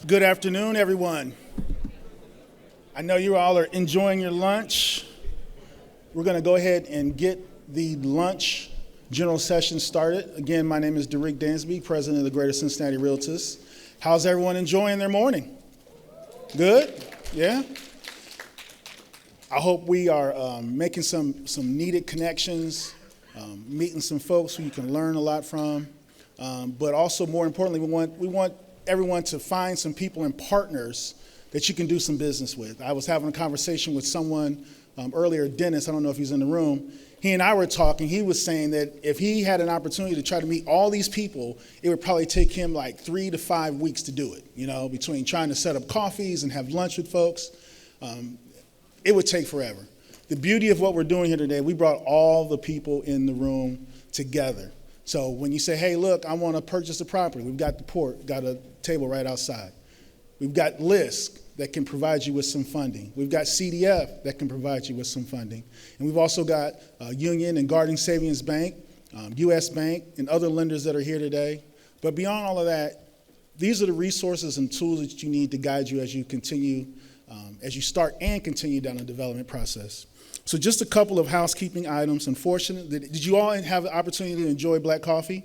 Good afternoon, everyone. I know you all are enjoying your lunch. We're going to go ahead and get the lunch general session started. Again, my name is Derek Dansby, president of the Greater Cincinnati Realtors. How's everyone enjoying their morning? Good? Yeah? I hope we are making some needed connections, meeting some folks who you can learn a lot from. But also, more importantly, we want everyone to find some people and partners that you can do some business with. I was having a conversation with someone earlier, Dennis, I don't know if he's in the room. He and I were talking. He was saying that if he had an opportunity to try to meet all these people, it would probably take him like 3 to 5 weeks to do it, between trying to set up coffees and have lunch with folks. It would take forever. The beauty of what we're doing here today, we brought all the people in the room together. So when you say, hey, look, I want to purchase a property, we've got got a table right outside. We've got LISC that can provide you with some funding. We've got CDF that can provide you with some funding. And we've also got Union and Guardian Savings Bank, U.S. Bank, and other lenders that are here today. But beyond all of that, these are the resources and tools that you need to guide you as you continue, as you start and continue down the development process. So just a couple of housekeeping items. Unfortunately, did you all have the opportunity to enjoy black coffee?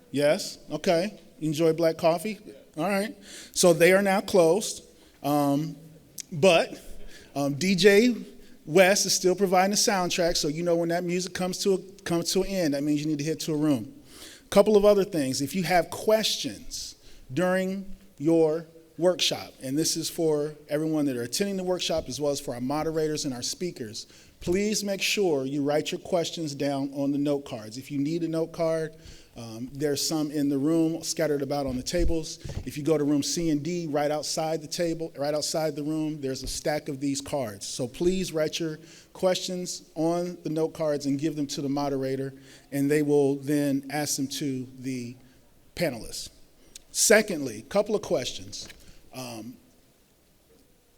Yes? Okay. You enjoy black coffee? All right. So they are now closed. But DJ West is still providing the soundtrack, so when that music comes to an end, that means you need to head to a room. A couple of other things. If you have questions during your workshop, and this is for everyone that are attending the workshop as well as for our moderators and our speakers, please make sure you write your questions down on the note cards. If you need a note card, there's some in the room scattered about on the tables. If you go to room C and D, right outside the room, there's a stack of these cards. So please write your questions on the note cards and give them to the moderator, and they will then ask them to the panelists. Secondly, a couple of questions.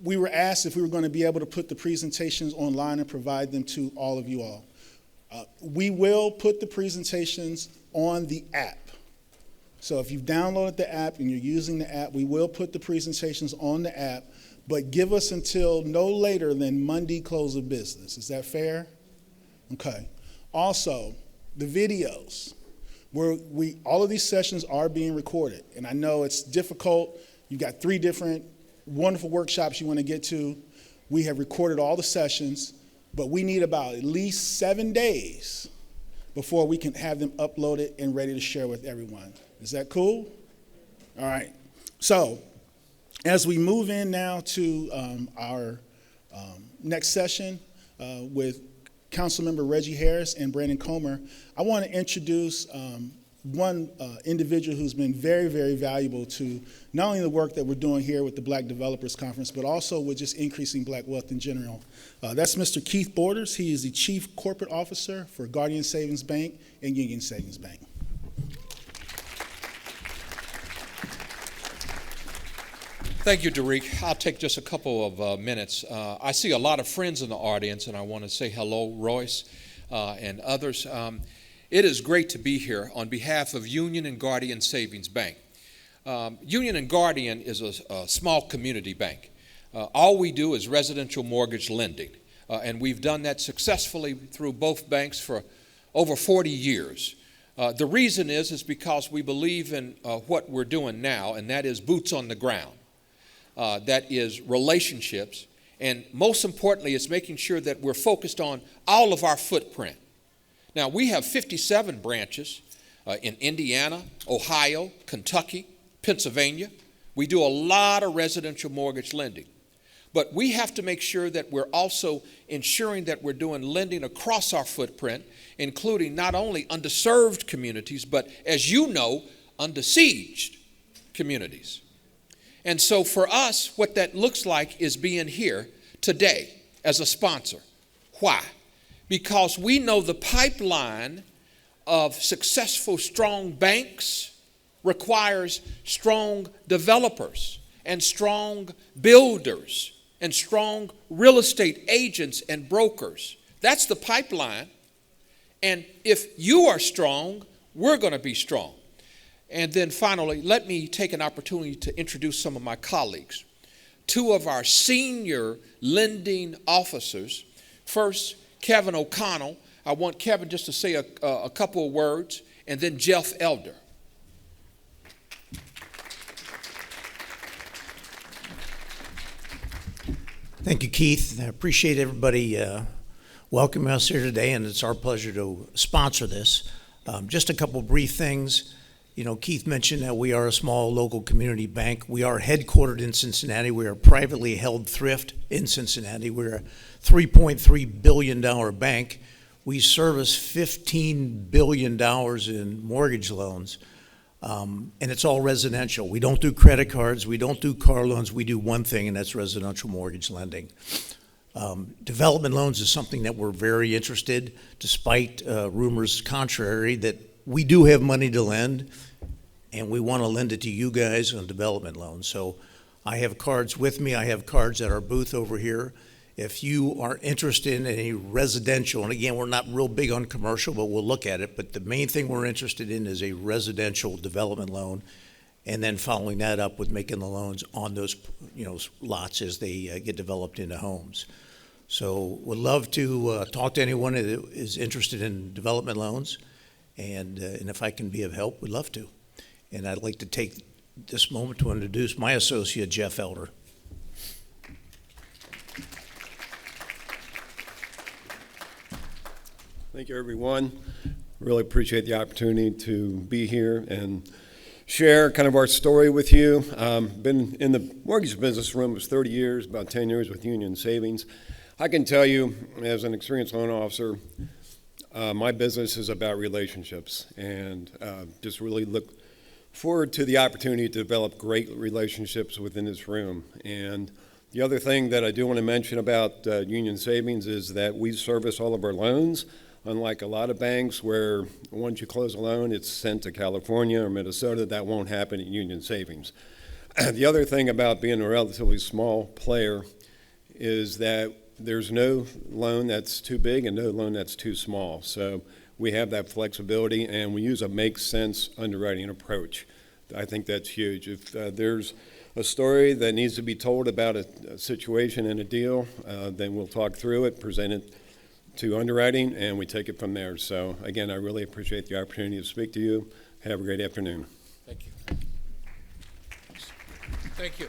We were asked if we were going to be able to put the presentations online and provide them to all of you all. We will put the presentations on the app. So if you've downloaded the app and you're using the app, we will put the presentations on the app, but give us until no later than Monday close of business. Is that fair? Okay. Also, the videos. All of these sessions are being recorded, and I know it's difficult. You've got 3 different wonderful workshops you want to get to. We have recorded all the sessions, but we need about at least 7 days before we can have them uploaded and ready to share with everyone. Is that cool? All right. So as we move in now to our next session with Councilmember Reggie Harris and Brandon Comer, I want to introduce one individual who's been very, very valuable to not only the work that we're doing here with the Black Developers Conference, but also with just increasing black wealth in general. That's Mr. Keith Borders. He is the Chief Corporate Officer for Guardian Savings Bank and Union Savings Bank. Thank you, Derek. I'll take just a couple of minutes. I see a lot of friends in the audience, and I want to say hello, Royce and others. It is great to be here on behalf of Union and Guardian Savings Bank. Union and Guardian is a small community bank. All we do is residential mortgage lending, and we've done that successfully through both banks for over 40 years. The reason is because we believe in what we're doing now, and that is boots on the ground. That is relationships, and most importantly, it's making sure that we're focused on all of our footprint. Now, we have 57 branches in Indiana, Ohio, Kentucky, Pennsylvania. We do a lot of residential mortgage lending. But we have to make sure that we're also ensuring that we're doing lending across our footprint, including not only underserved communities, but as you know, undersieged communities. And so for us, what that looks like is being here today as a sponsor. Why? Because we know the pipeline of successful, strong banks requires strong developers and strong builders and strong real estate agents and brokers. That's the pipeline. And if you are strong, we're going to be strong. And then finally, let me take an opportunity to introduce some of my colleagues. Two of our senior lending officers. First, Kevin O'Connell. I want Kevin just to say a couple of words, and then Jeff Elder. Thank you, Keith. I appreciate everybody welcoming us here today, and it's our pleasure to sponsor this. Just a couple brief things. You know, Keith mentioned that we are a small local community bank. We are headquartered in Cincinnati. We are a privately held thrift in Cincinnati. We're a $3.3 billion bank. We service $15 billion in mortgage loans, and it's all residential. We don't do credit cards. We don't do car loans. We do one thing, and that's residential mortgage lending. Development loans is something that we're very interested, despite rumors contrary, that we do have money to lend, and we want to lend it to you guys on development loans. So I have cards with me. I have cards at our booth over here. If you are interested in any residential, and again, we're not real big on commercial, but we'll look at it, but the main thing we're interested in is a residential development loan, and then following that up with making the loans on those, lots as they get developed into homes. So would love to talk to anyone that is interested in development loans, and if I can be of help, we'd love to. And I'd like to take this moment to introduce my associate, Jeff Elder. Thank you, everyone. Really appreciate the opportunity to be here and share kind of our story with you. Been in the mortgage business for almost 30 years, about 10 years with Union Savings. I can tell you, as an experienced loan officer, my business is about relationships, and just really look forward to the opportunity to develop great relationships within this room. And the other thing that I do want to mention about Union Savings is that we service all of our loans, unlike a lot of banks where once you close a loan, it's sent to California or Minnesota. That won't happen at Union Savings. The other thing about being a relatively small player is that there's no loan that's too big and no loan that's too small. So we have that flexibility, and we use a make sense underwriting approach. I think that's huge. If there's a story that needs to be told about a situation in a deal, then we'll talk through it, present it to underwriting, and we take it from there. So again, I really appreciate the opportunity to speak to you. Have a great afternoon. Thank you. Thank you.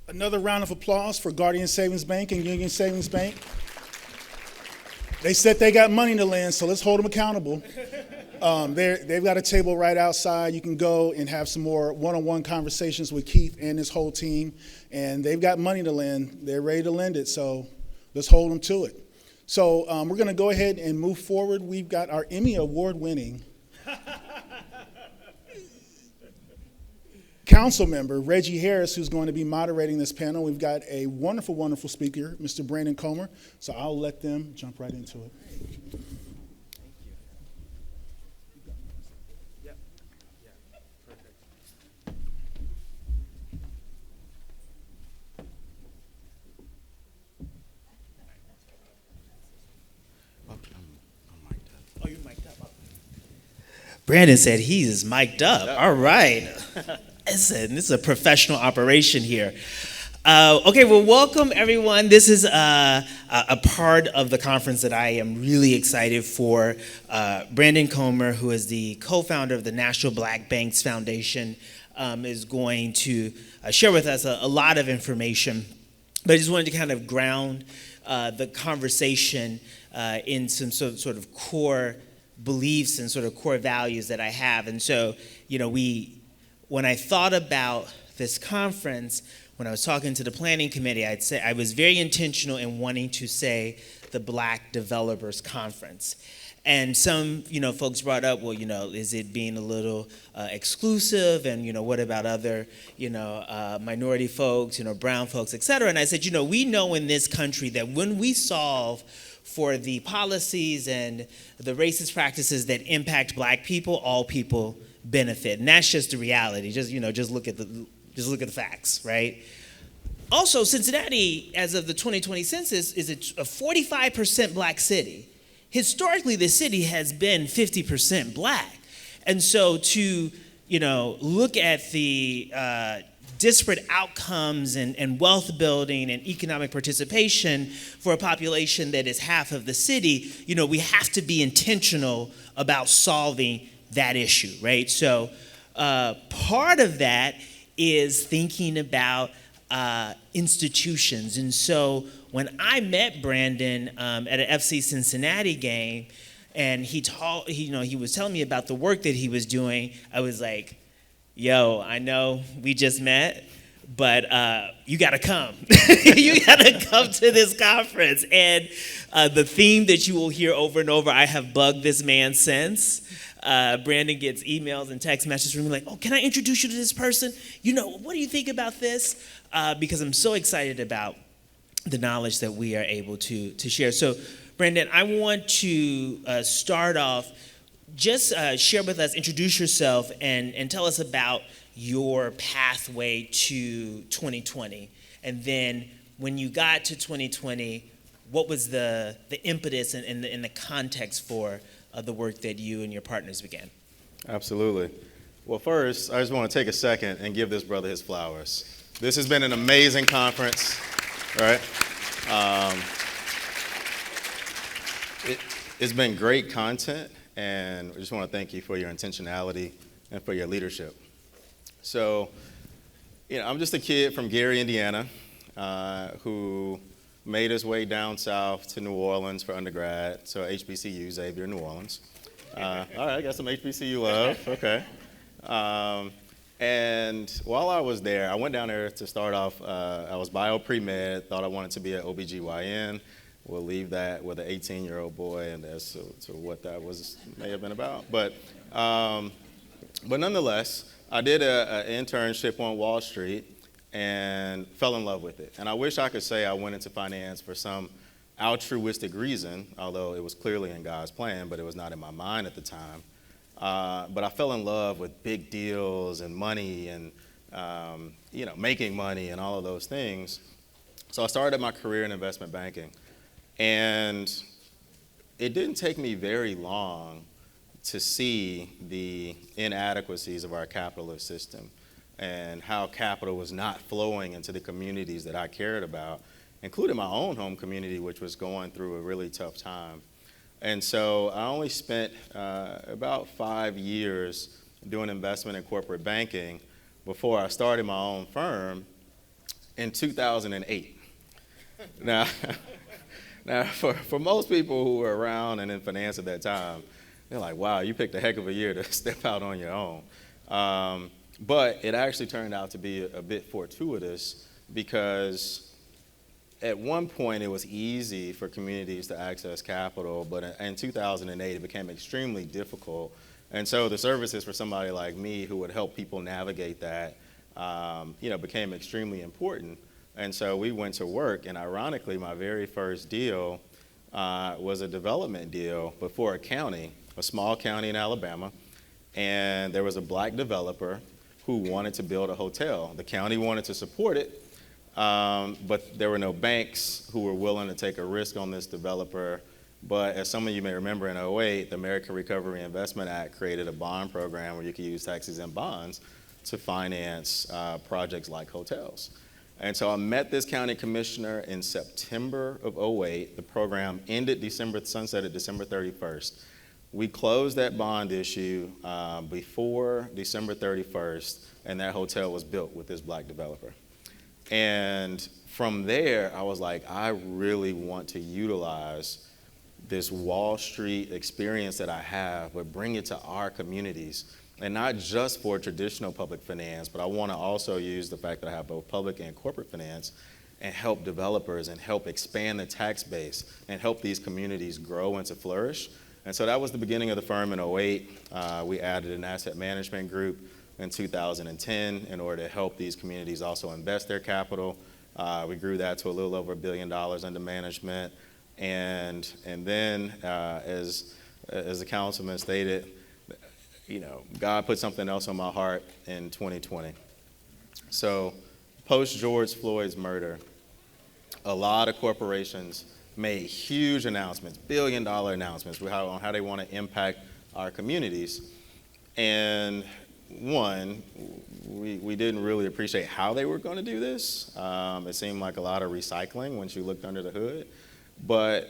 Another round of applause for Guardian Savings Bank and Union Savings Bank. They said they got money to lend, so let's hold them accountable. They've got a table right outside. You can go and have some more one-on-one conversations with Keith and his whole team, and they've got money to lend. They're ready to lend it, so let's hold them to it. So we're going to go ahead and move forward. We've got our Emmy Award-winning council member, Reggie Harris, who's going to be moderating this panel. We've got a wonderful, wonderful speaker, Mr. Brandon Comer, so I'll let them jump right into it. Brandon said he's mic'd up. All right. Listen, this is a professional operation here. Okay, well, welcome, everyone. This is a part of the conference that I am really excited for. Brandon Comer, who is the co-founder of the National Black Banks Foundation, is going to share with us a lot of information. But I just wanted to kind of ground the conversation in some sort of core beliefs and sort of core values that I have. And so, when I thought about this conference, when I was talking to the planning committee, I'd say I was very intentional in wanting to say the Black Developers Conference. And some, folks brought up, well, is it being a little exclusive? And, what about other, minority folks, brown folks, et cetera? And I said, we know in this country that when we solve for the policies and the racist practices that impact Black people, all people benefit. And that's just the reality. Just look at the facts, right? Also, Cincinnati, as of the 2020 census, is a 45% black city. Historically, the city has been 50% black. And so to, look at the disparate outcomes and wealth building and economic participation for a population that is half of the city, we have to be intentional about solving that issue, right? So part of that is thinking about institutions. And so when I met Brandon at an FC Cincinnati game, and he was telling me about the work that he was doing, I was like, yo, I know we just met, but you gotta come. You gotta come to this conference. And the theme that you will hear over and over, I have bugged this man since. Brandon gets emails and text messages from me like, oh, can I introduce you to this person? What do you think about this? Because I'm so excited about the knowledge that we are able to share. So, Brandon, I want to start off, just share with us, introduce yourself, and tell us about your pathway to 2020. And then when you got to 2020, what was the impetus and the context for the work that you and your partners began? Absolutely. Well, first, I just want to take a second and give this brother his flowers. This has been an amazing conference, right? It's been great content, and I just want to thank you for your intentionality and for your leadership. So, I'm just a kid from Gary, Indiana, who made his way down south to New Orleans for undergrad, so HBCU, Xavier, New Orleans. All right, I got some HBCU love, okay. And while I was there, I went down there to start off, I was bio pre-med, thought I wanted to be an OBGYN. We'll leave that with an 18-year-old boy, and that's to what that may have been about. But nonetheless, I did an internship on Wall Street and fell in love with it. And I wish I could say I went into finance for some altruistic reason, although it was clearly in God's plan, but it was not in my mind at the time. But I fell in love with big deals and money and making money and all of those things. So I started my career in investment banking. And it didn't take me very long to see the inadequacies of our capitalist system and how capital was not flowing into the communities that I cared about, including my own home community, which was going through a really tough time. And so I only spent about 5 years doing investment in corporate banking before I started my own firm in 2008. Now, for most people who were around and in finance at that time, they're like, wow, you picked a heck of a year to step out on your own. But it actually turned out to be a bit fortuitous because at one point it was easy for communities to access capital, but in 2008 it became extremely difficult. And so the services for somebody like me who would help people navigate that, became extremely important. And so we went to work, and ironically, my very first deal was a development deal, but for a county, a small county in Alabama, and there was a black developer who wanted to build a hotel. The county wanted to support it, but there were no banks who were willing to take a risk on this developer. But as some of you may remember, in 2008, the American Recovery and Investment Act created a bond program where you could use tax-exempt bonds to finance projects like hotels. And so I met this county commissioner in September of 2008. The program sunsetted December 31st. We closed that bond issue before December 31st, and that hotel was built with this black developer. And from there, I was like, I really want to utilize this Wall Street experience that I have, but bring it to our communities. And not just for traditional public finance, but I want to also use the fact that I have both public and corporate finance and help developers and help expand the tax base and help these communities grow and to flourish. And so that was the beginning of the firm in 2008. We added an asset management group in 2010 in order to help these communities also invest their capital. We grew that to a little over $1 billion under management. And then, as the councilman stated, God put something else on my heart in 2020. So post George Floyd's murder, a lot of corporations made huge announcements, billion-dollar announcements on how they want to impact our communities. And one, we didn't really appreciate how they were going to do this. It seemed like a lot of recycling once you looked under the hood. But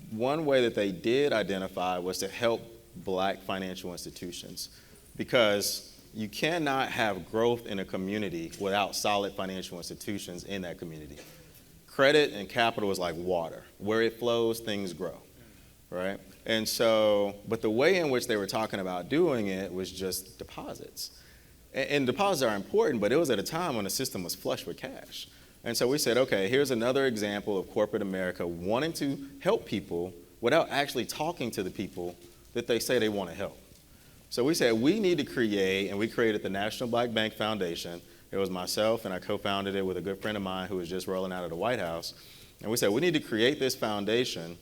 one way that they did identify was to help Black financial institutions, because you cannot have growth in a community without solid financial institutions in that community. Credit and capital is like water. Where it flows, things grow, right? And so, but the way in which they were talking about doing it was just deposits. And deposits are important, but it was at a time when the system was flush with cash. And so we said, okay, here's another example of corporate America wanting to help people without actually talking to the people that they say they want to help. So we said we need to create, and we created the National Black Bank Foundation. It was myself, and I co-founded it with a good friend of mine who was just rolling out of the White House. And we said we need to create this foundation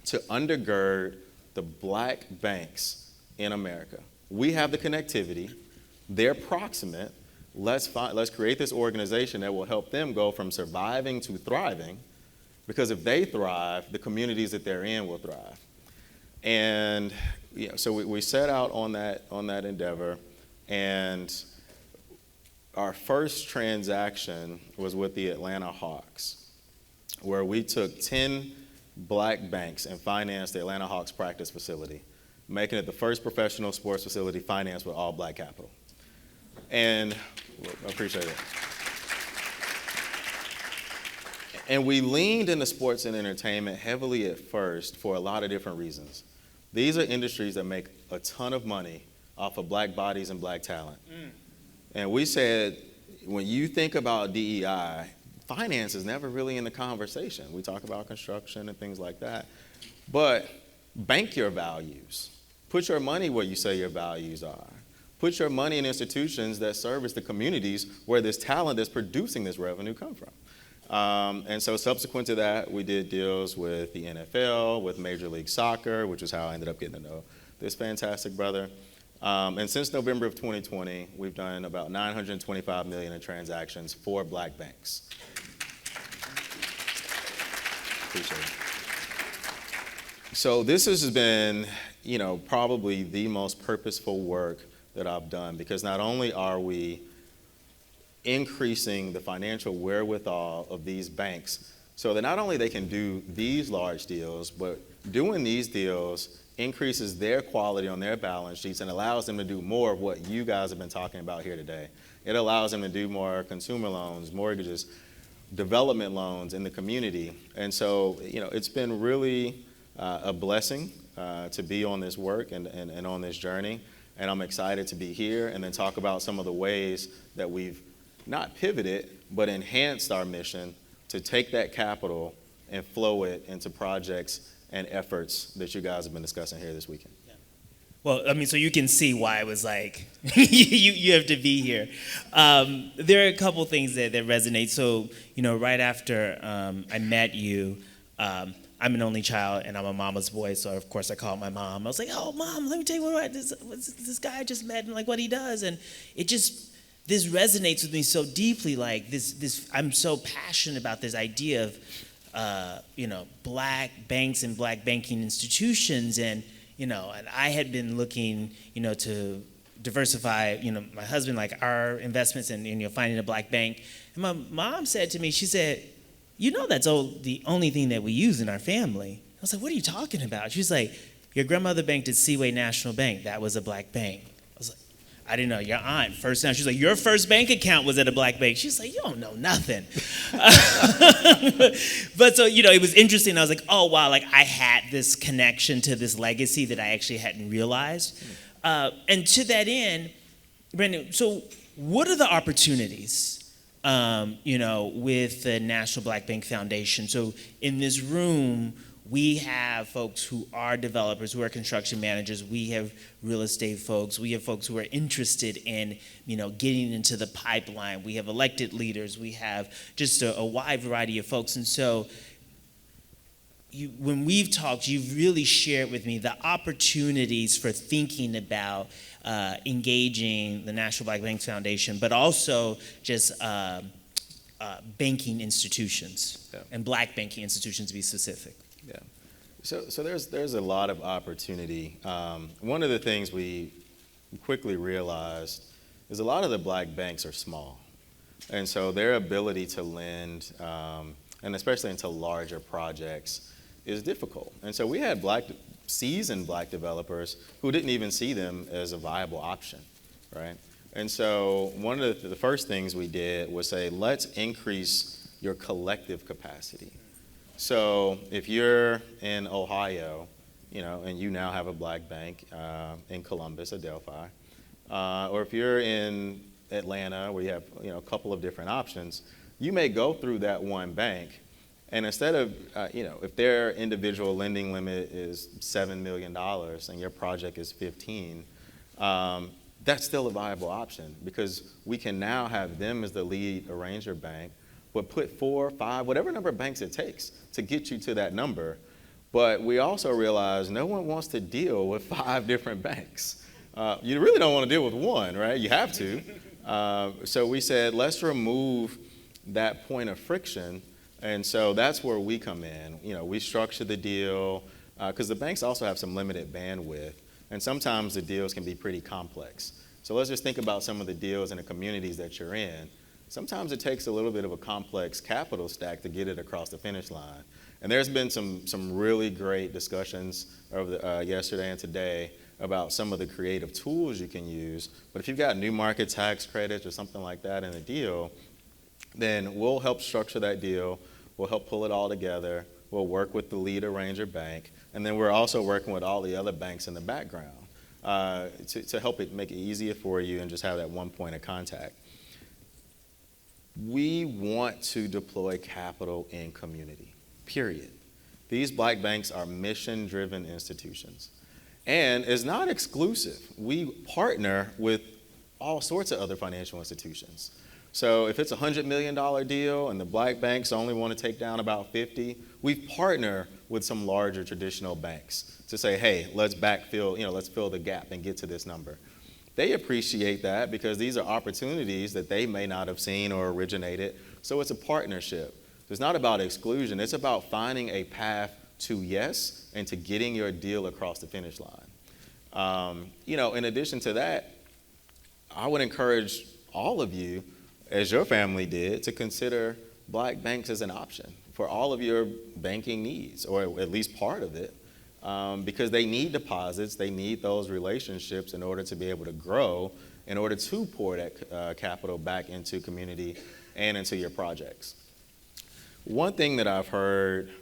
to undergird the Black banks in America. We have the connectivity. They're proximate. Let's create this organization that will help them go from surviving to thriving, because if they thrive, the communities that they're in will thrive. And so we set out on that endeavor, and our first transaction was with the Atlanta Hawks, where we took 10 Black banks and financed the Atlanta Hawks practice facility, making it the first professional sports facility financed with all Black capital. And I appreciate it. And we leaned into sports and entertainment heavily at first for a lot of different reasons. These are industries that make a ton of money off of Black bodies and Black talent. And we said, when you think about DEI, finance is never really in the conversation. We talk about construction and things like that. But bank your values. Put your money where you say your values are. Put your money in institutions that service the communities where this talent that's producing this revenue come from. And so subsequent to that, we did deals with the NFL, with Major League Soccer, which is how I ended up getting to know this fantastic brother. And since November of 2020, we've done about $925 million in transactions for Black banks. Appreciate it. So this has been, probably the most purposeful work that I've done, because not only are we increasing the financial wherewithal of these banks so that not only they can do these large deals, but doing these deals increases their quality on their balance sheets and allows them to do more of what you guys have been talking about here today. It allows them to do more consumer loans, mortgages, development loans in the community. And so, it's been really a blessing to be on this work and on this journey. And I'm excited to be here and then talk about some of the ways that we've not pivoted, but enhanced our mission to take that capital and flow it into projects and efforts that you guys have been discussing here this weekend. Yeah. Well, so you can see why I was like, you have to be here. There are a couple things that resonate. So, right after I met you, I'm an only child and I'm a mama's boy, so of course I called my mom. I was like, "Oh, Mom, let me tell you what this guy I just met and like what he does," and this resonates with me so deeply. Like this, I'm so passionate about this idea of, Black banks and Black banking institutions, and and I had been looking, to diversify, my husband, like our investments and finding a Black bank. And my mom said to me, she said, that's the only thing that we use in our family. I was like, what are you talking about? She was like, your grandmother banked at Seaway National Bank. That was a Black bank. I was like, I didn't know. Your aunt, first time, she's like, your first bank account was at a Black bank. She's like, you don't know nothing. But so, it was interesting. I was like, oh, wow, like I had this connection to this legacy that I actually hadn't realized. And to that end, Brandon, so what are the opportunities, with the National Black Bank Foundation? So in this room, we have folks who are developers, who are construction managers. We have real estate folks. We have folks who are interested in, getting into the pipeline. We have elected leaders. We have just a wide variety of folks. And so when we've talked, you've really shared with me the opportunities for thinking about engaging the National Black Bank Foundation, but also just banking institutions, Yeah. and black banking institutions to be specific. Yeah. So there's a lot of opportunity. One of the things we quickly realized is a lot of the black banks are small. And so their ability to lend, and especially into larger projects, is difficult. And so we had seasoned black developers who didn't even see them as a viable option, right? And so one of the first things we did was say, let's increase your collective capacity. So if you're in Ohio, and you now have a black bank in Columbus, Adelphi, or if you're in Atlanta, where you have a couple of different options, you may go through that one bank, and instead of if their individual lending limit is $7 million and your project is 15, that's still a viable option because we can now have them as the lead arranger bank, but put 4, 5, whatever number of banks it takes to get you to that number. But we also realize no one wants to deal with 5 different banks. You really don't want to deal with one, right? You have to. So we said, let's remove that point of friction. And so that's where we come in. We structure the deal because the banks also have some limited bandwidth. And sometimes the deals can be pretty complex. So let's just think about some of the deals in the communities that you're in. Sometimes it takes a little bit of a complex capital stack to get it across the finish line. And there's been some really great discussions over yesterday and today about some of the creative tools you can use. But if you've got new market tax credits or something like that in a deal, then we'll help structure that deal. We'll help pull it all together. We'll work with the lead arranger bank. And then we're also working with all the other banks in the background to help it make it easier for you and just have that one point of contact. We want to deploy capital in community, period. These black banks are mission-driven institutions. And it's not exclusive. We partner with all sorts of other financial institutions. So if it's a $100 million deal and the black banks only want to take down about 50, we partner with some larger traditional banks to say, hey, let's backfill, let's fill the gap and get to this number. They appreciate that because these are opportunities that they may not have seen or originated. So it's a partnership. It's not about exclusion. It's about finding a path to yes and to getting your deal across the finish line. In addition to that, I would encourage all of you, as your family did, to consider black banks as an option for all of your banking needs, or at least part of it, because they need deposits, they need those relationships in order to be able to grow, in order to pour that capital back into community and into your projects. One thing that I've heard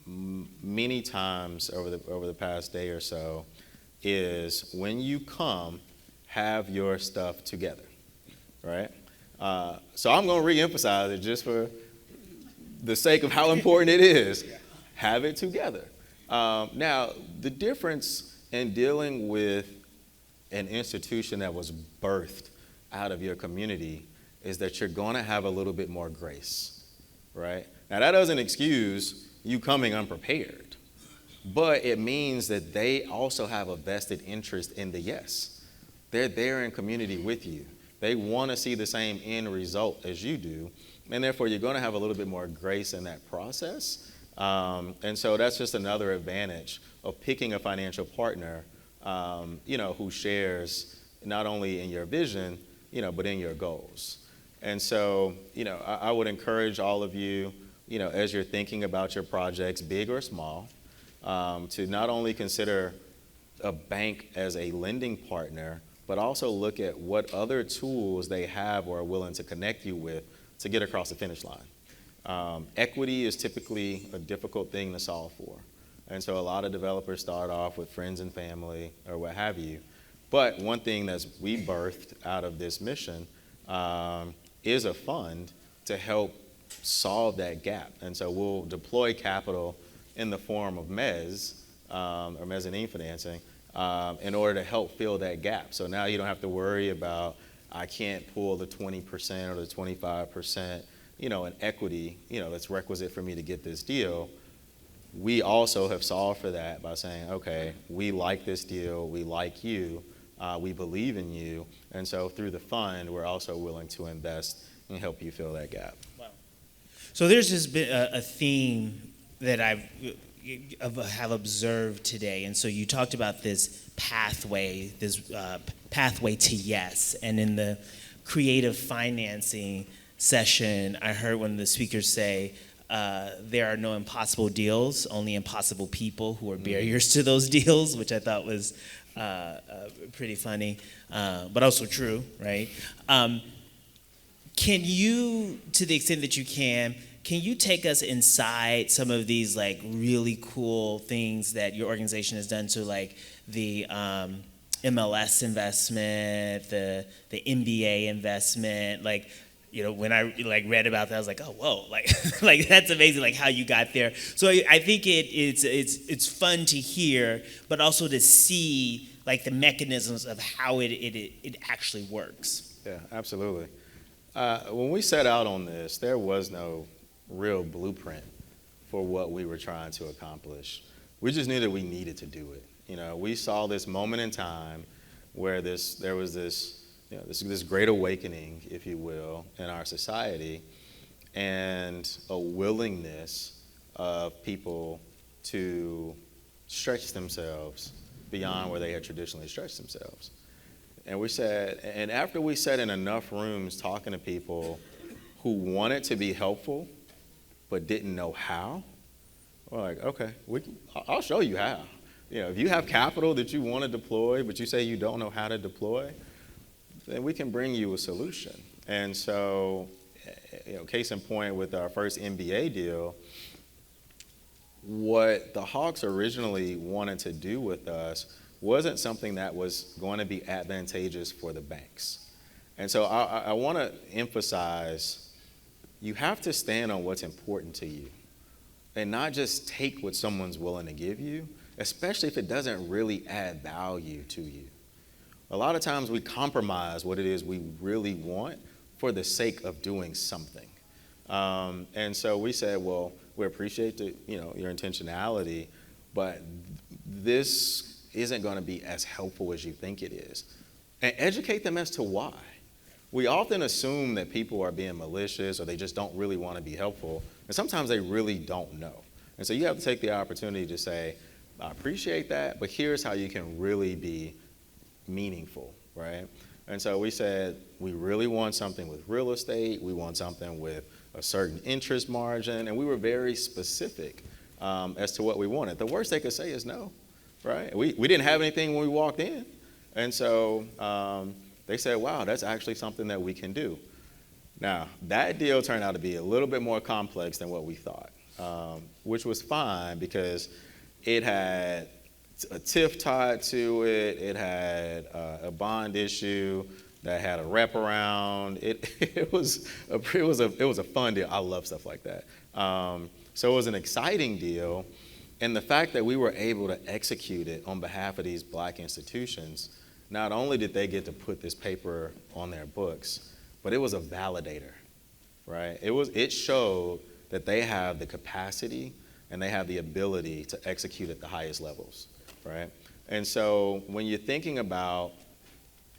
many times over the past day or so is when you come, have your stuff together, right? So I'm going to reemphasize it just for the sake of how important it is. Have it together. Now, the difference in dealing with an institution that was birthed out of your community is that you're going to have a little bit more grace, right? Now, that doesn't excuse you coming unprepared, but it means that they also have a vested interest in the yes. They're there in community with you. They want to see the same end result as you do, and therefore you're going to have a little bit more grace in that process. And so that's just another advantage of picking a financial partner, who shares not only in your vision, but in your goals. And so, I would encourage all of you, as you're thinking about your projects, big or small, to not only consider a bank as a lending partner, but also look at what other tools they have or are willing to connect you with to get across the finish line. Equity is typically a difficult thing to solve for. And so a lot of developers start off with friends and family or what have you. But one thing that we birthed out of this mission is a fund to help solve that gap. And so we'll deploy capital in the form of mezz, or mezzanine financing, in order to help fill that gap. So now you don't have to worry about, I can't pull the 20% or the 25%, in equity, that's requisite for me to get this deal. We also have solved for that by saying, okay, we like this deal, we like you, we believe in you, and so through the fund, we're also willing to invest and help you fill that gap. Wow. So there's just been a theme that I have observed today, and so you talked about this pathway to yes, and in the creative financing session, I heard one of the speakers say, there are no impossible deals, only impossible people who are barriers to those deals, which I thought was pretty funny, but also true, right? Can you, to the extent that you can you take us inside some of these like really cool things that your organization has done? So like the MLS investment, the MBA investment, like, you know, when I like read about that, I was like, oh, whoa, like, like that's amazing, like how you got there. So I think it's fun to hear, but also to see like the mechanisms of how it actually works. Yeah, absolutely. When we set out on this, there was no real blueprint for what we were trying to accomplish. We just knew that we needed to do it. You know, we saw this moment in time where there was this great awakening, if you will, in our society, and a willingness of people to stretch themselves beyond where they had traditionally stretched themselves. And we said, and after we sat in enough rooms talking to people who wanted to be helpful but didn't know how, we're like, okay, I'll show you how. You know, if you have capital that you want to deploy, but you say you don't know how to deploy, then we can bring you a solution. And so, you know, case in point with our first MBA deal, what the Hawks originally wanted to do with us wasn't something that was going to be advantageous for the banks. And so I want to emphasize, you have to stand on what's important to you and not just take what someone's willing to give you, especially if it doesn't really add value to you. A lot of times we compromise what it is we really want for the sake of doing something. And so we said, well, we appreciate your intentionality, but this isn't going to be as helpful as you think it is. And educate them as to why. We often assume that people are being malicious or they just don't really want to be helpful, and sometimes they really don't know. And so you have to take the opportunity to say, I appreciate that, but here's how you can really be meaningful, right? And so we said, we really want something with real estate, we want something with a certain interest margin, and we were very specific as to what we wanted. The worst they could say is no, right? We didn't have anything when we walked in. And so they said, wow, that's actually something that we can do. Now, that deal turned out to be a little bit more complex than what we thought, which was fine because it had a TIF tied to it. It had a bond issue that had a wraparound. It was a fun deal. I love stuff like that. So it was an exciting deal, and the fact that we were able to execute it on behalf of these black institutions, not only did they get to put this paper on their books, but it was a validator, right? It showed that they have the capacity and they have the ability to execute at the highest levels, right? And so when you're thinking about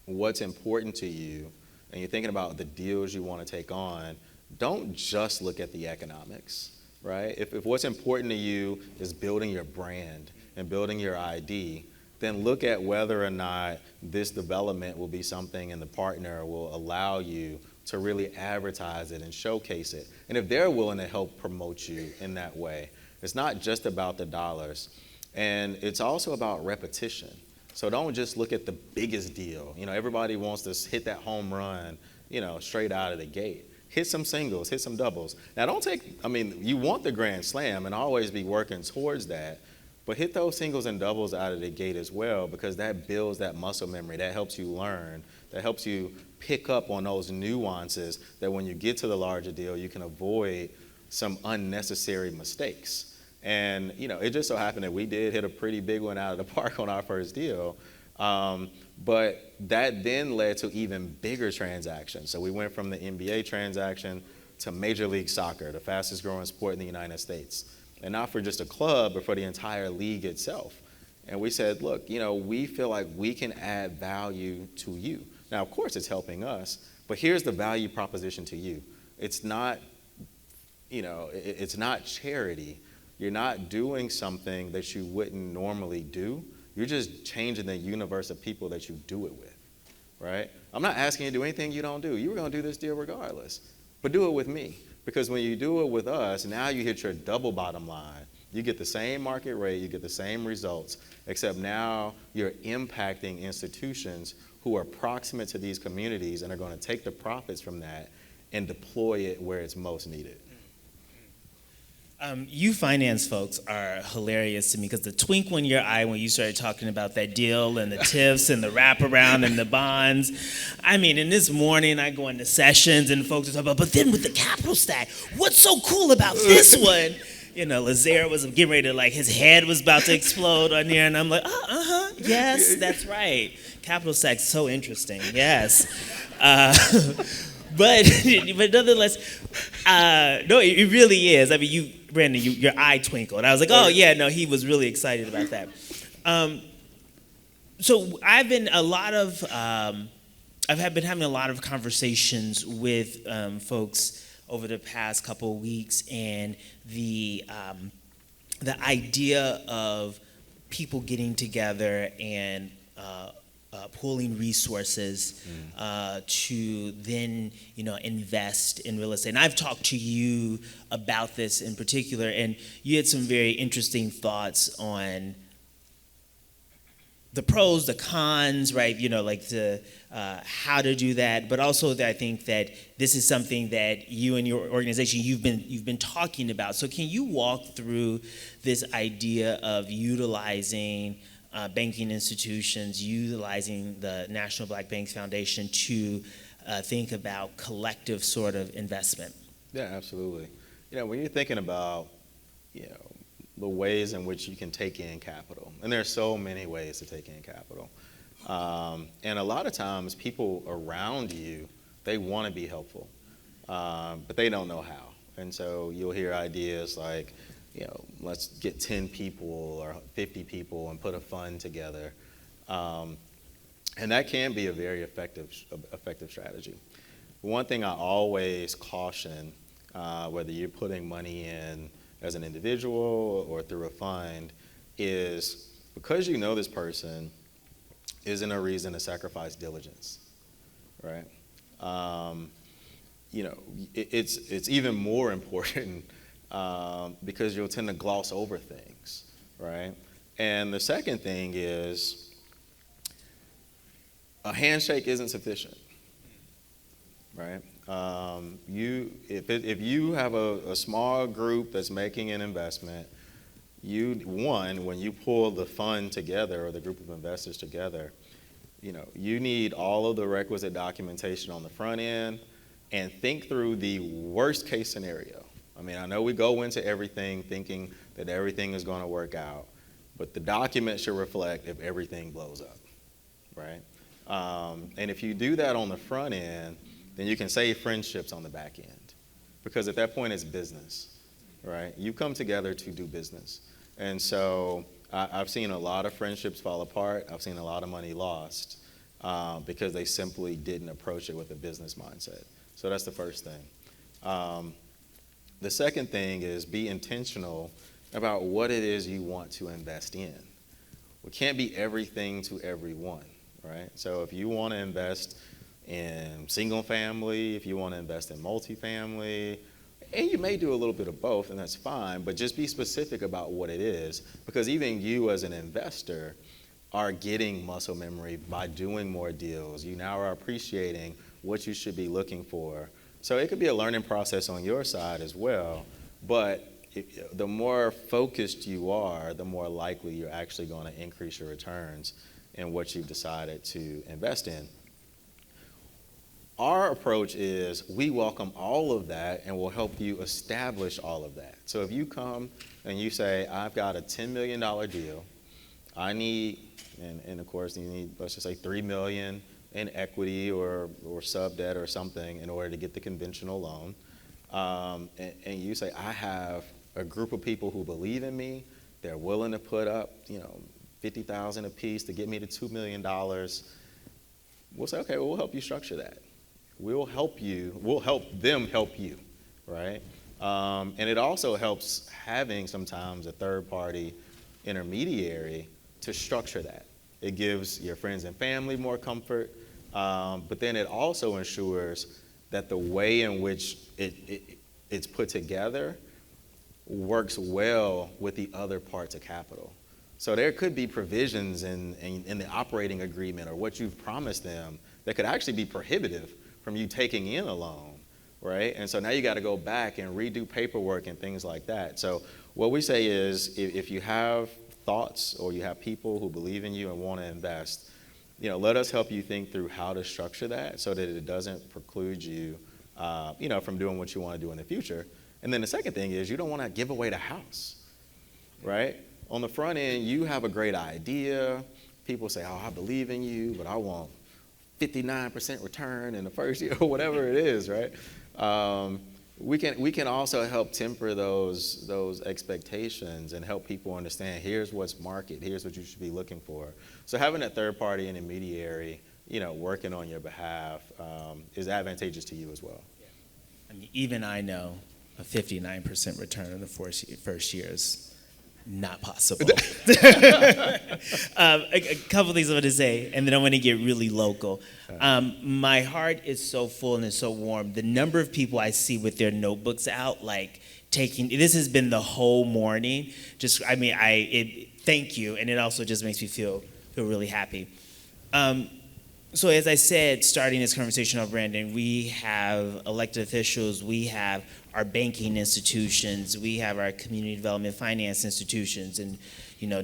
what's important to you and you're thinking about the deals you want to take on, don't just look at the economics, right? If what's important to you is building your brand and building your ID, then look at whether or not this development will be something and the partner will allow you to really advertise it and showcase it. And if they're willing to help promote you in that way, it's not just about the dollars. And it's also about repetition. So don't just look at the biggest deal. You know, everybody wants to hit that home run, straight out of the gate. Hit some singles, hit some doubles. Now you want the grand slam and always be working towards that, but hit those singles and doubles out of the gate as well, because that builds that muscle memory, that helps you learn, that helps you pick up on those nuances that when you get to the larger deal, you can avoid some unnecessary mistakes. And, it just so happened that we did hit a pretty big one out of the park on our first deal. But that then led to even bigger transactions. So we went from the NBA transaction to Major League Soccer, the fastest growing sport in the United States. And not for just a club, but for the entire league itself. And we said, look, we feel like we can add value to you. Now, of course, it's helping us, but here's the value proposition to you. It's not it's not charity. You're not doing something that you wouldn't normally do. You're just changing the universe of people that you do it with, right? I'm not asking you to do anything you don't do. You were going to do this deal regardless, but do it with me. Because when you do it with us, now you hit your double bottom line. You get the same market rate, you get the same results, except now you're impacting institutions who are proximate to these communities and are going to take the profits from that and deploy it where it's most needed. You finance folks are hilarious to me because the twinkle in your eye when you started talking about that deal and the TIFs and the wraparound and the bonds. I mean, in this morning I go into sessions and folks are talking about, but then with the capital stack, what's so cool about this one? Lazare was getting ready to, his head was about to explode on there, and I'm like, yes, that's right. Capital stack's so interesting, yes. But nonetheless, no, it really is. I mean, Brandon, your eye twinkled. I was like, oh yeah, no, he was really excited about that. So I've been having a lot of conversations with folks over the past couple of weeks, and the idea of people getting together and pooling resources to then invest in real estate. And I've talked to you about this in particular, and you had some very interesting thoughts on the pros, the cons, right? How to do that, but also that I think that this is something that you and your organization you've been talking about. So can you walk through this idea of utilizing banking institutions, utilizing the National Black Banks Foundation to think about collective sort of investment? Yeah, absolutely. When you're thinking about, the ways in which you can take in capital, and there are so many ways to take in capital. And a lot of times people around you, they want to be helpful, but they don't know how. And so you'll hear ideas like, let's get 10 people or 50 people and put a fund together. And that can be a very effective strategy. One thing I always caution, whether you're putting money in as an individual or through a fund, is because this person isn't a reason to sacrifice diligence, right? It's even more important because you'll tend to gloss over things, right? And the second thing is a handshake isn't sufficient, right? If you have a small group that's making an investment, when you pull the fund together or the group of investors together, you need all of the requisite documentation on the front end and think through the worst case scenario. I mean, I know we go into everything thinking that everything is going to work out, but the document should reflect if everything blows up, right? And if you do that on the front end, then you can save friendships on the back end, because at that point it's business, right? You come together to do business. And so I've seen a lot of friendships fall apart. I've seen a lot of money lost because they simply didn't approach it with a business mindset. So that's the first thing. The second thing is be intentional about what it is you want to invest in. We can't be everything to everyone, right? So if you want to invest in single family, if you want to invest in multifamily, and you may do a little bit of both, and that's fine, but just be specific about what it is, because even you as an investor are getting muscle memory by doing more deals. You now are appreciating what you should be looking for. So it could be a learning process on your side as well, but the more focused you are, the more likely you're actually going to increase your returns in what you've decided to invest in. Our approach is we welcome all of that and will help you establish all of that. So if you come and you say, I've got a $10 million deal, I need, and of course you need, let's just say $3 million in equity or sub debt or something in order to get the conventional loan. And you say, I have a group of people who believe in me, they're willing to put up, $50,000 a piece to get me to $2 million. We'll say, okay, well, we'll help you structure that. We'll help them help you, right? And it also helps having sometimes a third-party intermediary to structure that. It gives your friends and family more comfort, but then it also ensures that the way in which it's put together works well with the other parts of capital. So there could be provisions in the operating agreement or what you've promised them that could actually be prohibitive from you taking in a loan, right? And so now you got to go back and redo paperwork and things like that. So what we say is if you have thoughts or you have people who believe in you and want to invest, let us help you think through how to structure that so that it doesn't preclude you, from doing what you want to do in the future. And then the second thing is you don't want to give away the house, right? On the front end, you have a great idea. People say, oh, I believe in you, but I want 59% return in the first year or whatever it is, right? We can also help temper those expectations and help people understand here's what's market, here's what you should be looking for. So having a third-party intermediary, working on your behalf is advantageous to you as well. I mean, even I know a 59% return in the first year is not possible. A couple things I want to say, and then I want to get really local. My heart is so full and it's so warm. The number of people I see with their notebooks out, like this has been the whole morning. Thank you, and it also just makes me feel really happy. So as I said, starting this conversation off, Brandon, we have elected officials, we have our banking institutions, we have our community development finance institutions, and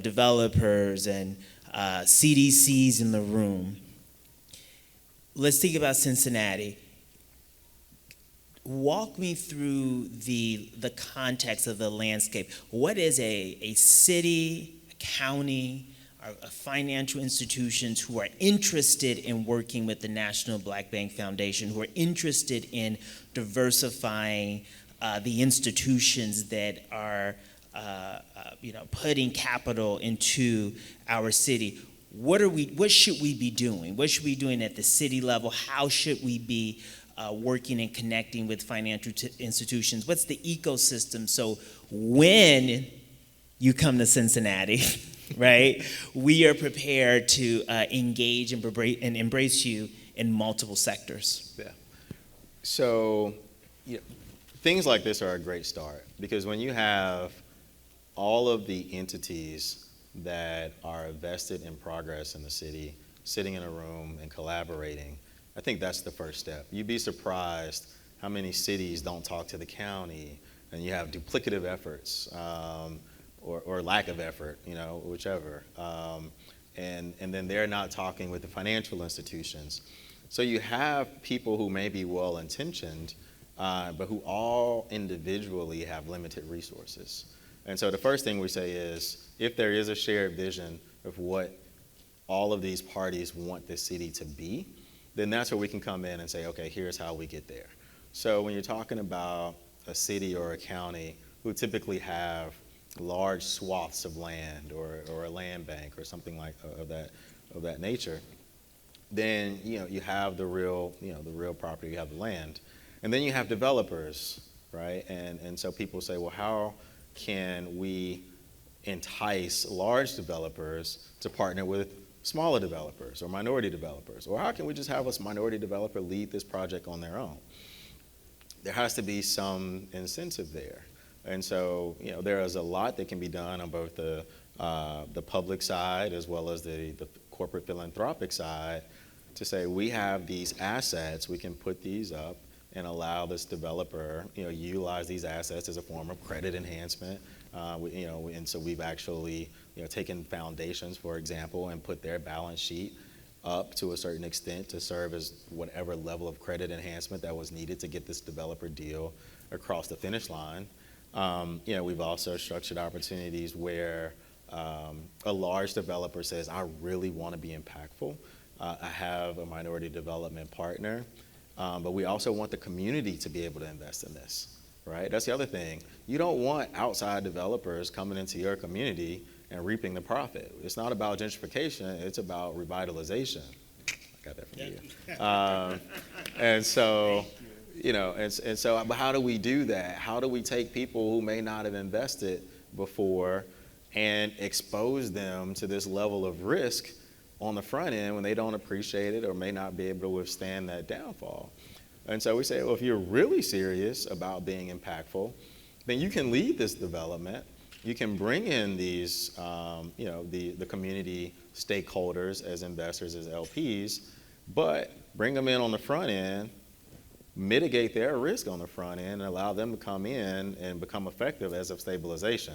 developers and CDCs in the room. Let's think about Cincinnati. Walk me through the context of the landscape. What is a city, a county, financial institutions who are interested in working with the National Black Bank Foundation, who are interested in diversifying the institutions that are putting capital into our city? What should we be doing? What should we be doing at the city level? How should we be working and connecting with financial institutions? What's the ecosystem? So when you come to Cincinnati, right, we are prepared to engage and embrace you in multiple sectors. Yeah. So things like this are a great start, because when you have all of the entities that are vested in progress in the city sitting in a room and collaborating, I think that's the first step. You'd be surprised how many cities don't talk to the county, and you have duplicative efforts. Or lack of effort, whichever. And then they're not talking with the financial institutions. So you have people who may be well-intentioned, but who all individually have limited resources. And so the first thing we say is, if there is a shared vision of what all of these parties want this city to be, then that's where we can come in and say, okay, here's how we get there. So when you're talking about a city or a county who typically have large swaths of land or a land bank or something like of that nature, then you have the real property, you have the land, and then you have developers, right? And so people say, well, how can we entice large developers to partner with smaller developers or minority developers, or how can we just have a minority developer lead this project on their own? There has to be some incentive there. And so, there is a lot that can be done on both the public side as well as the corporate philanthropic side to say, we have these assets, we can put these up and allow this developer, utilize these assets as a form of credit enhancement. And so we've actually, taken foundations, for example, and put their balance sheet up to a certain extent to serve as whatever level of credit enhancement that was needed to get this developer deal across the finish line. We've also structured opportunities where a large developer says, I really want to be impactful. I have a minority development partner, but we also want the community to be able to invest in this, right? That's the other thing. You don't want outside developers coming into your community and reaping the profit. It's not about gentrification, it's about revitalization. I got that from you. And so, And so, but how do we do that? How do we take people who may not have invested before and expose them to this level of risk on the front end when they don't appreciate it or may not be able to withstand that downfall? And so we say, well, if you're really serious about being impactful, then you can lead this development. You can bring in these, the community stakeholders as investors, as LPs, but bring them in on the front end, mitigate their risk on the front end, and allow them to come in and become effective as of stabilization.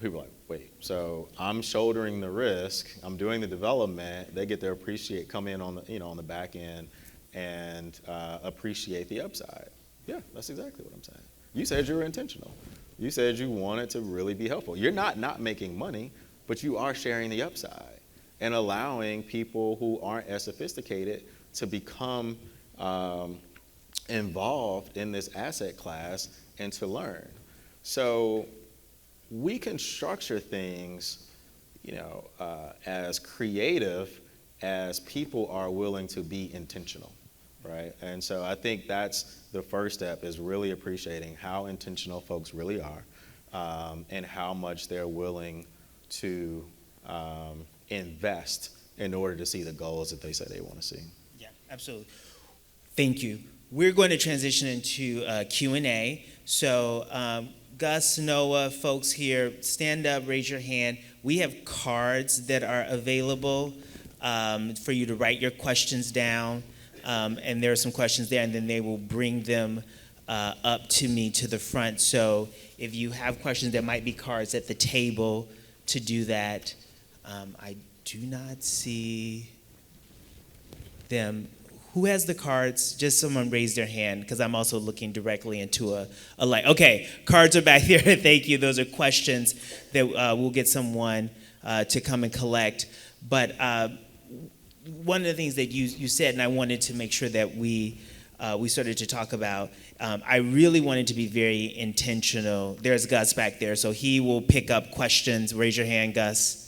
People are like, wait, so I'm shouldering the risk, I'm doing the development, they get to come in on the back end and appreciate the upside. Yeah, that's exactly what I'm saying. You said you were intentional. You said you wanted to really be helpful. You're not making money, but you are sharing the upside and allowing people who aren't as sophisticated to become involved in this asset class and to learn. So we can structure things, as creative as people are willing to be intentional, right? And so I think that's the first step, is really appreciating how intentional folks really are, and how much they're willing to invest in order to see the goals that they say they want to see. Yeah, absolutely. Thank you. We're going to transition into Q&A. So Gus, Noah, folks here, stand up, raise your hand. We have cards that are available for you to write your questions down. And there are some questions there, and then they will bring them up to me to the front. So if you have questions, there might be cards at the table to do that. I do not see them. Who has the cards? Just someone raise their hand, because I'm also looking directly into a light. Okay, cards are back there. Thank you. Those are questions that we'll get someone to come and collect. But one of the things that you said, and I wanted to make sure that we started to talk about, I really wanted to be very intentional. There's Gus back there, so he will pick up questions. Raise your hand, Gus.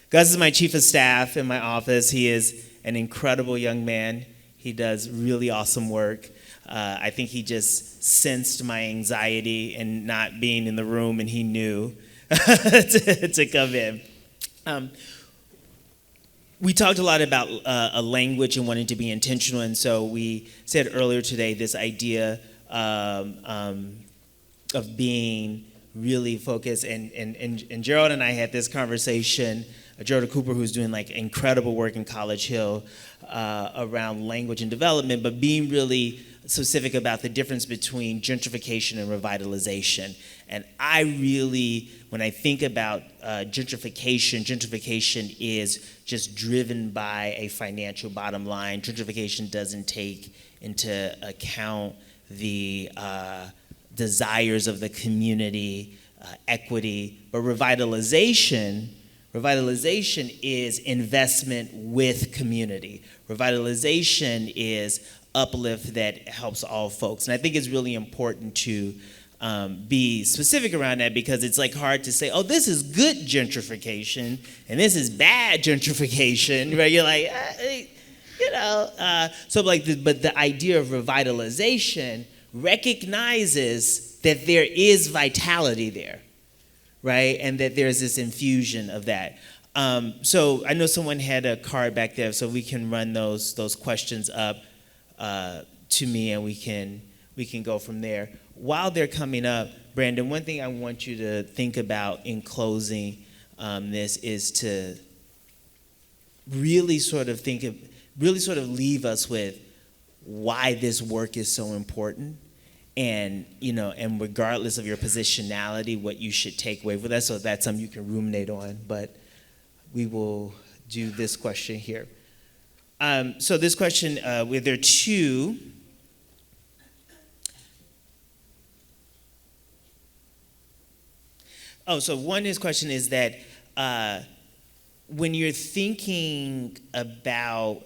Gus is my chief of staff in my office. He is an incredible young man. He does really awesome work. I think he just sensed my anxiety and not being in the room, and he knew to come in. We talked a lot about a language and wanting to be intentional, and so we said earlier today this idea of being really focused, and Gerald and I had this conversation, Gerald Cooper, who's doing like incredible work in College Hill around language and development, but being really specific about the difference between gentrification and revitalization. And I really, when I think about gentrification is just driven by a financial bottom line. Gentrification doesn't take into account the desires of the community, equity, but revitalization is investment with community. Revitalization is uplift that helps all folks. And I think it's really important to be specific around that, because it's like hard to say, oh, this is good gentrification and this is bad gentrification, right? You're like, but the idea of revitalization recognizes that there is vitality there, right? And that there's this infusion of that. So I know someone had a card back there, so we can run those questions up to me, and we can go from there. While they're coming up, Brandon, one thing I want you to think about in closing this is to really sort of leave us with why this work is so important, and regardless of your positionality, what you should take away with that. So that's something you can ruminate on. But we will do this question here. So this question, there are two. So one question is that when you're thinking about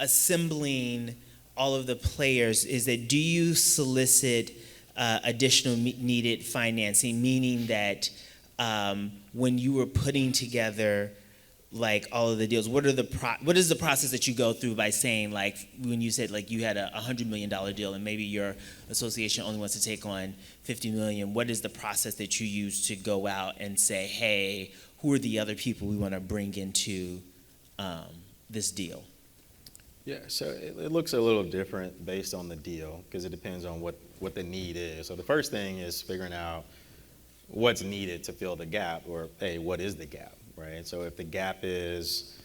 assembling all of the players, is that do you solicit additional needed financing, meaning that when you were putting together like all of the deals, what is the process that you go through by saying, like, when you said like you had a $100 million deal and maybe your association only wants to take on $50 million, what is the process that you use to go out and say, hey, who are the other people we want to bring into this deal? Yeah, so it looks a little different based on the deal because it depends on what the need is. So the first thing is figuring out what's needed to fill the gap, or hey, what is the gap, right? So if the gap is,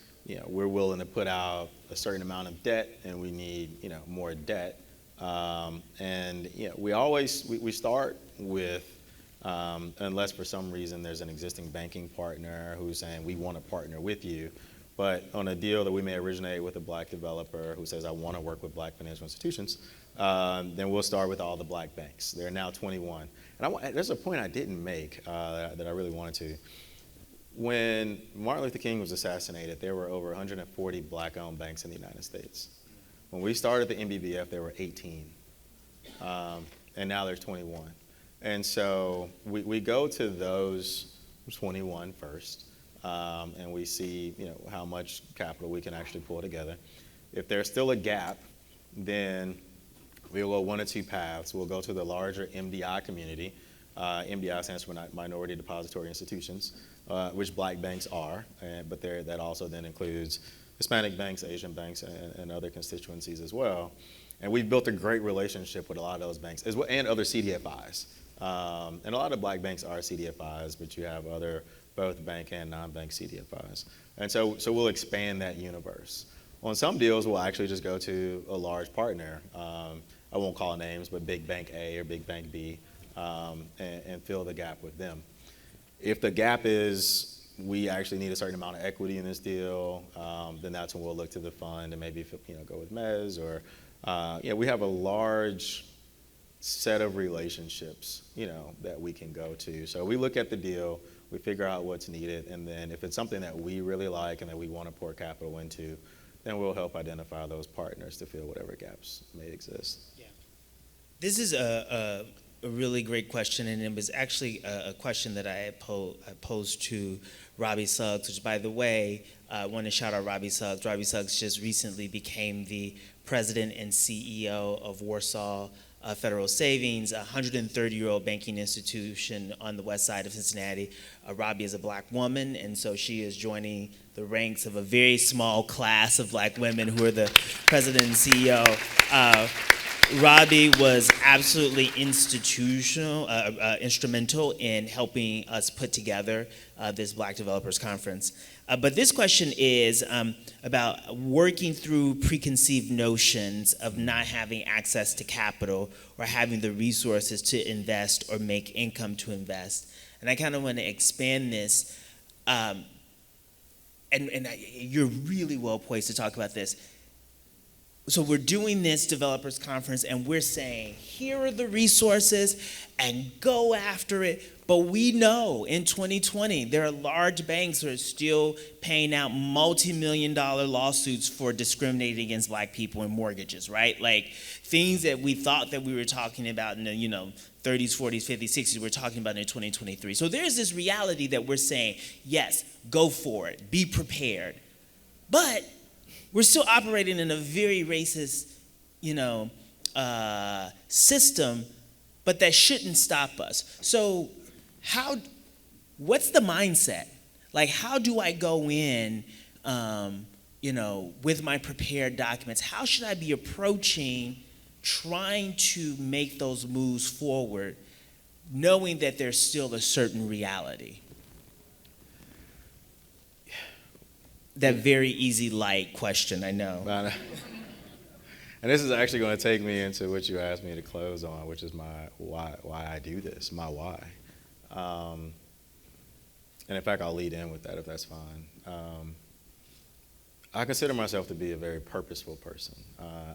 we're willing to put out a certain amount of debt and we need, more debt, and we start with, unless for some reason there's an existing banking partner who's saying we want to partner with you, but on a deal that we may originate with a black developer who says I want to work with black financial institutions, then we'll start with all the black banks. There are now 21. And there's a point I didn't make that I really wanted to. When Martin Luther King was assassinated, there were over 140 black-owned banks in the United States. When we started the NBBF, there were 18, and now there's 21. And so we go to those 21 first, and we see how much capital we can actually pull together. If there's still a gap, then we'll go one or two paths. We'll go to the larger MDI community. MDI stands for Minority Depository Institutions, which black banks are, but that also then includes Hispanic banks, Asian banks, and other constituencies as well. And we've built a great relationship with a lot of those banks as well, and other CDFIs. And a lot of black banks are CDFIs, but you have other both bank and non-bank CDFIs. And so we'll expand that universe. On some deals, we'll actually just go to a large partner. I won't call names, but Big Bank A or Big Bank B, and fill the gap with them. If the gap is we actually need a certain amount of equity in this deal, then that's when we'll look to the fund and maybe go with Mez, or we have a large set of relationships that we can go to. So we look at the deal, we figure out what's needed, and then if it's something that we really like and that we want to pour capital into, then we'll help identify those partners to fill whatever gaps may exist. Yeah. This is a really great question, and it was actually a question that I posed to Robbie Suggs, which, by the way, I want to shout out Robbie Suggs. Robbie Suggs just recently became the president and CEO of Warsaw Federal Savings, a 130-year-old banking institution on the west side of Cincinnati. Robbie is a black woman, and so she is joining the ranks of a very small class of black women who are the president and CEO. Robbie was absolutely instrumental in helping us put together this Black Developers Conference. But this question is about working through preconceived notions of not having access to capital or having the resources to invest or make income to invest. And I kind of want to expand this, you're really well poised to talk about this. So we're doing this developers conference and we're saying, here are the resources and go after it. But we know in 2020, there are large banks that are still paying out multi-million-dollar lawsuits for discriminating against black people in mortgages, right? Like things that we thought that we were talking about in the 30s, 40s, 50s, 60s, we're talking about in 2023. So there's this reality that we're saying, yes, go for it, be prepared. But we're still operating in a very racist, system, but that shouldn't stop us. So what's the mindset? Like, how do I go in, with my prepared documents? How should I be approaching trying to make those moves forward, knowing that there's still a certain reality? That very easy, light question, I know. And this is actually going to take me into what you asked me to close on, which is my why I do this, my why. And in fact, I'll lead in with that if that's fine. I consider myself to be a very purposeful person.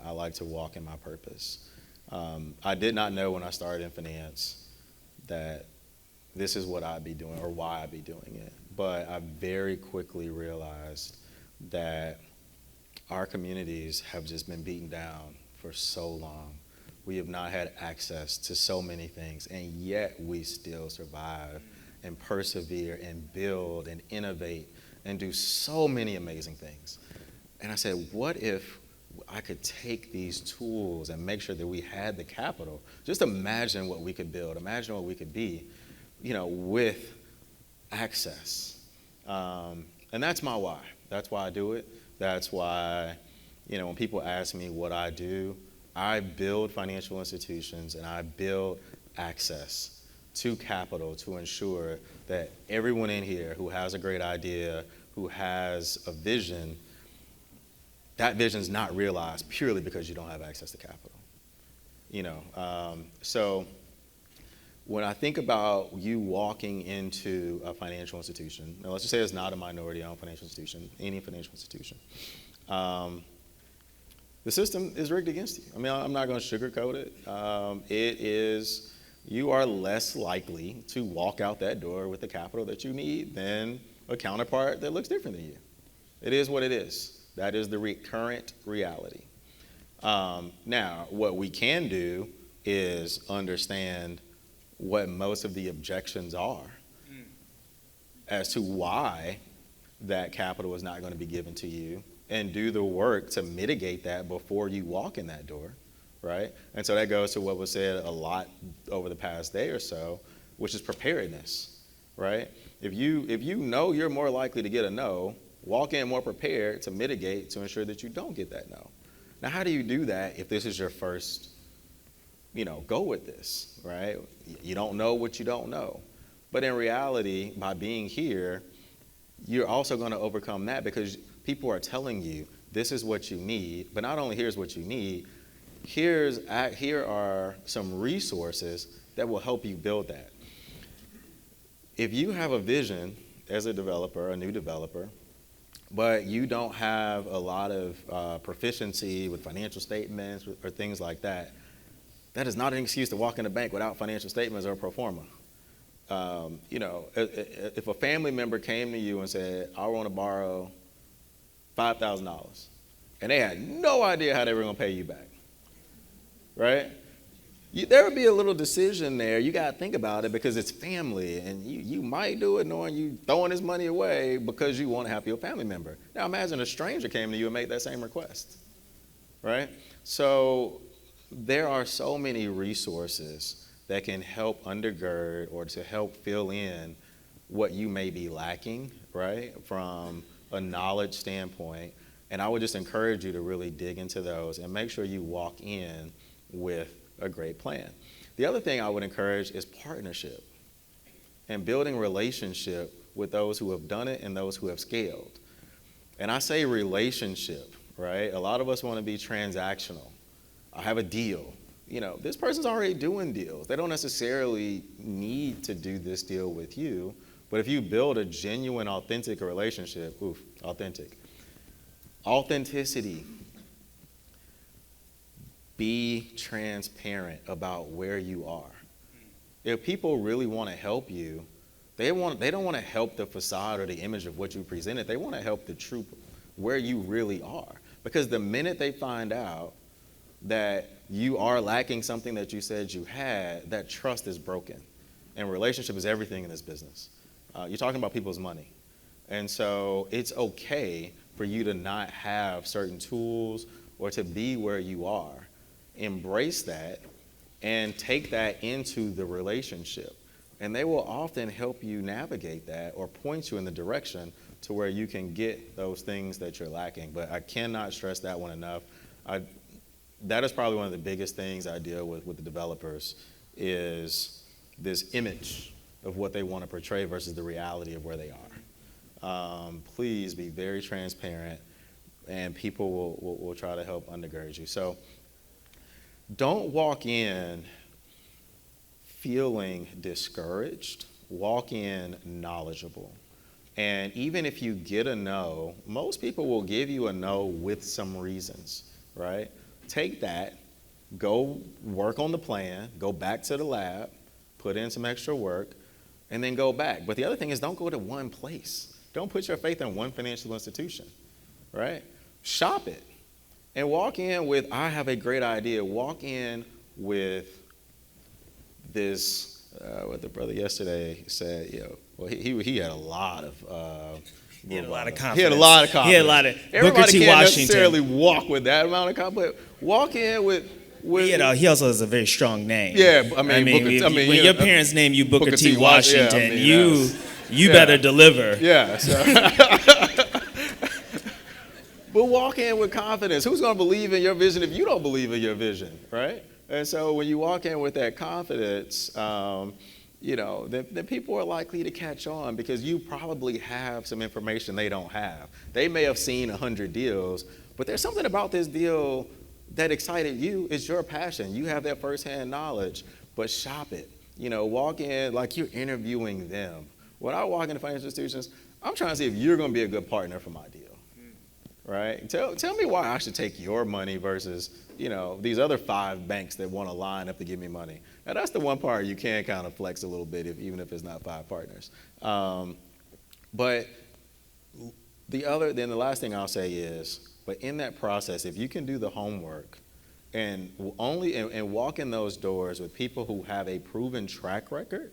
I like to walk in my purpose. I did not know when I started in finance that this is what I'd be doing or why I'd be doing it. But I very quickly realized that our communities have just been beaten down for so long. We have not had access to so many things, and yet we still survive and persevere and build and innovate and do so many amazing things. And I said, what if I could take these tools and make sure that we had the capital? Just imagine what we could build, imagine what we could be, with access. And that's my why. That's why I do it. That's why, when people ask me what I do, I build financial institutions and I build access to capital to ensure that everyone in here who has a great idea, who has a vision, that vision is not realized purely because you don't have access to capital. So when I think about you walking into a financial institution, now let's just say it's not a minority-owned financial institution, any financial institution, the system is rigged against you. I mean, I'm not going to sugarcoat it. You are less likely to walk out that door with the capital that you need than a counterpart that looks different than you. It is what it is. That is the current reality. Now, what we can do is understand what most of the objections are as to why that capital is not going to be given to you, and do the work to mitigate that before you walk in that door, right? And so that goes to what was said a lot over the past day or so, which is preparedness, right? If you know you're more likely to get a no, walk in more prepared to mitigate, to ensure that you don't get that no. Now, how do you do that if this is your first, go with this, right? You don't know what you don't know. But in reality, by being here, you're also going to overcome that, because people are telling you this is what you need. But not only here's what you need, here are some resources that will help you build that. If you have a vision as a developer, a new developer, but you don't have a lot of proficiency with financial statements or things like that, that is not an excuse to walk in a bank without financial statements or pro forma. If a family member came to you and said, I want to borrow $5,000, and they had no idea how they were going to pay you back, right? There would be a little decision there. You got to think about it, because it's family, and you might do it knowing you throwing this money away because you want to help your family member. Now imagine a stranger came to you and made that same request, right? So there are so many resources that can help undergird or to help fill in what you may be lacking, right, from a knowledge standpoint. And I would just encourage you to really dig into those and make sure you walk in with a great plan. The other thing I would encourage is partnership and building relationship with those who have done it and those who have scaled. And I say relationship, right? A lot of us want to be transactional. I have a deal. This person's already doing deals. They don't necessarily need to do this deal with you. But if you build a genuine, authentic relationship, authenticity, be transparent about where you are. If people really want to help you, they don't want to help the facade or the image of what you presented. They want to help the truth where you really are. Because the minute they find out that you are lacking something that you said you had, that trust is broken. And relationship is everything in this business. You're talking about people's money. And so it's okay for you to not have certain tools or to be where you are. Embrace that and take that into the relationship. And they will often help you navigate that or point you in the direction to where you can get those things that you're lacking. But I cannot stress that one enough. That is probably one of the biggest things I deal with the developers, is this image of what they want to portray versus the reality of where they are. Please be very transparent, and people will try to help undergird you. So don't walk in feeling discouraged. Walk in knowledgeable. And even if you get a no, most people will give you a no with some reasons, right? Take that, go work on the plan, go back to the lab, put in some extra work, and then go back. But the other thing is, don't go to one place. Don't put your faith in one financial institution, right? Shop it and walk in with, I have a great idea. Walk in with this, what the brother yesterday said, he had a lot of He had a lot of confidence. He had a lot of confidence. He had a lot of Booker Everybody T. can't Washington. necessarily walk with that amount of confidence. Walk in with He also has a very strong name. Yeah, when your parents name you Booker T. Washington, yeah, you better deliver. Yeah. So. But walk in with confidence. Who's going to believe in your vision if you don't believe in your vision, right? And so when you walk in with that confidence, then people are likely to catch on because you probably have some information they don't have. They may have seen 100 deals, but there's something about this deal that excited you. It's your passion. You have that firsthand knowledge, but shop it. Walk in like you're interviewing them. When I walk into financial institutions, I'm trying to see if you're going to be a good partner for my deal. Right? Tell me why I should take your money versus, these other 5 banks that want to line up to give me money. Now, that's the one part you can kind of flex a little bit, even if it's not 5 partners. But the last thing I'll say is, but in that process, if you can do the homework and walk in those doors with people who have a proven track record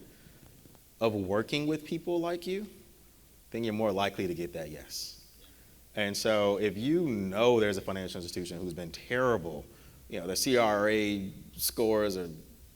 of working with people like you, then you're more likely to get that yes. And so if there's a financial institution who's been terrible, the CRA scores are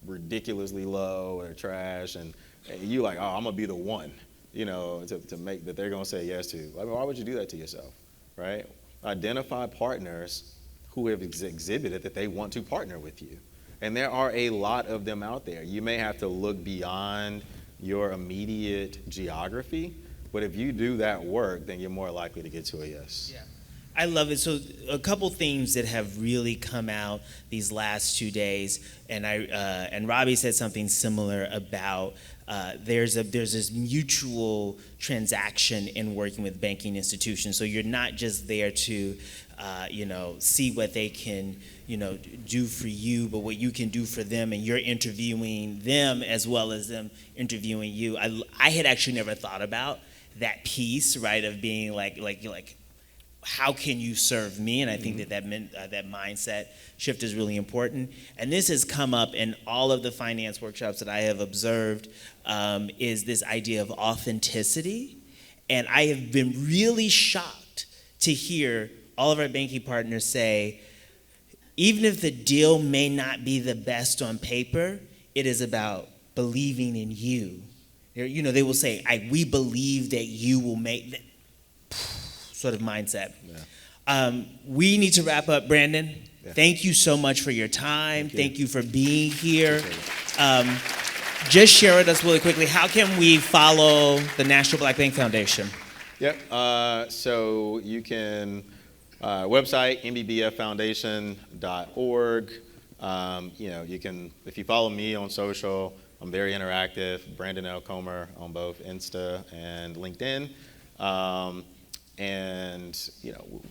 ridiculously low or trash, and you like, I'm going to be the one, to make that they're going to say yes to. I mean, why would you do that to yourself, right? Identify partners who have exhibited that they want to partner with you. And there are a lot of them out there. You may have to look beyond your immediate geography, but if you do that work, then you're more likely to get to a yes. Yeah. I love it. So a couple themes that have really come out these last 2 days, and Robbie said something similar about there's this mutual transaction in working with banking institutions. So you're not just there to see what they can do for you, but what you can do for them, and you're interviewing them as well as them interviewing you. I had actually never thought about that piece, right, of being like how can you serve me? And I think that mindset shift is really important. And this has come up in all of the finance workshops that I have observed, is this idea of authenticity. And I have been really shocked to hear all of our banking partners say, even if the deal may not be the best on paper, it is about believing in you. They will say, we believe that you will make that sort of mindset. Yeah. We need to wrap up, Brandon. Yeah. Thank you so much for your time. Thank you for being here. Just share with us really quickly, how can we follow the National Black Bank Foundation? Yep. So you can, website, mbbffoundation.org. You can, if you follow me on social, I'm very interactive, Brandon L. Comer on both Insta and LinkedIn.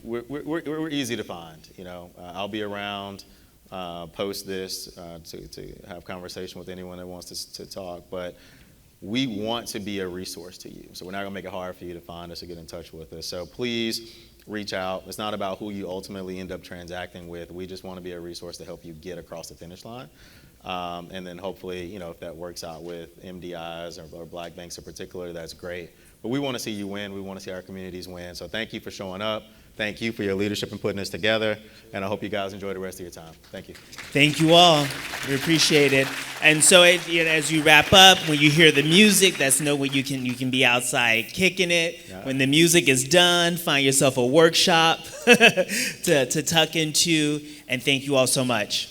We're easy to find. I'll be around post this to have conversation with anyone that wants to talk. But we want to be a resource to you. So we're not going to make it hard for you to find us or get in touch with us. So please reach out. It's not about who you ultimately end up transacting with. We just want to be a resource to help you get across the finish line. And then hopefully, if that works out with MDIs or black banks in particular, that's great. But we want to see you win. We want to see our communities win. So thank you for showing up. Thank you for your leadership and putting this together. And I hope you guys enjoy the rest of your time. Thank you. Thank you all. We appreciate it. And so as you wrap up, when you hear the music, that's when you can be outside kicking it. Yeah. When the music is done, find yourself a workshop to tuck into. And thank you all so much.